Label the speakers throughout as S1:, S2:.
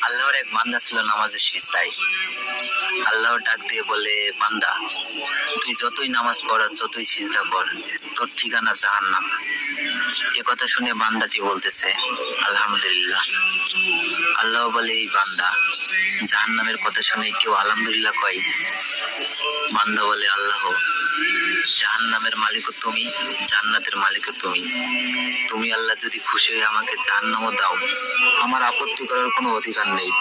S1: আল্লাহর এক বান্দা ছিল নামাজের সিজদায়। আল্লাহ ডাক দিয়ে বলে, বান্দা তুই যতই নামাজ পড় আর যতই সিজদা কর, তোর ঠিকানা জাহান্নাম। এ কথা শুনে বান্দাটি বলতেছে, আলহামদুলিল্লাহ। আল্লাহ বলে, এই বান্দা, জাহান্নামের কথা শুনে কেউ আলহামদুলিল্লাহ কয়? বান্দা বলে, আল্লাহ, জাহান্নামের মালিকও তুমি, জান্নাতের মালিকও তুমি। তুমি আল্লাহ যদি খুশি হয়ে আমাকে জাহান্নামও দাও, আমার আপত্তি করার কোনো অধিকার নেই।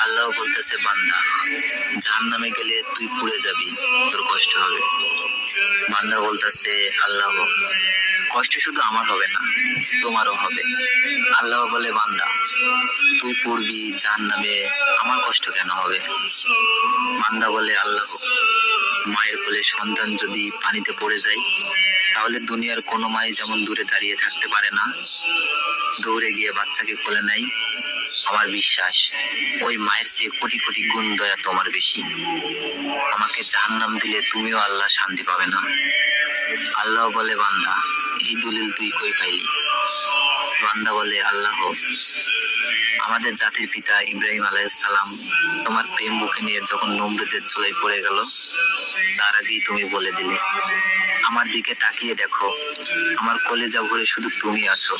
S1: আল্লাহ বলতেছে, বান্দা, জাহান্নামে গেলে তুই পুড়ে যাবি, তোর কষ্ট হবে। বান্দা বলতেছে, আল্লাহ, কষ্ট শুধু আমার হবে না, তোমারও হবে। আল্লাহ বলে, বান্দা, তুই পড়বি জাহান্নামে, আমার কষ্ট কেন হবে? বান্দা বলে, আল্লাহ, মায়ের কোলে সন্তান যদি পানিতে পড়ে যায়, তাহলে দুনিয়ার কোনো মাই যেমন দূরে দাঁড়িয়ে থাকতে পারে না, দৌড়ে গিয়ে বাচ্চাকে কোলে নেয়, আমার বিশ্বাস ওই মায়ের চেয়ে কোটি কোটি গুণ দয়া তোমার বেশি। আমাকে জাহান্নাম দিলে তুমিও আল্লাহ শান্তি পাবে না। আল্লাহ বলে, বান্দা, এই দলিল তুই কই পাইলি? বান্দা বলে, আল্লাহ, আমাদের জাতির পিতা ইব্রাহিম আলাইহিস সালাম তোমার প্রেম বুকে নিয়ে যখন নমরুদের চুলায় পড়ে গেল, তার আগেই তুমি বলে দিলে, আমার দিকে তাকিয়ে দেখো, আমার কলেজা ভরে শুধু তুমি আছো,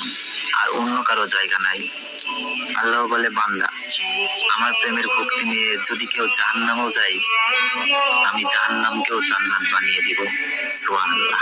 S1: আর অন্য কারো জায়গা নাই। আল্লাহ বলে, বান্দা, আমার প্রেমের ভক্তি নিয়ে যদি কেউ জাহান্নামেও যায়, আমি জাহান্নামকেও জান্নাত বানিয়ে দিব। সুবহানাল্লাহ।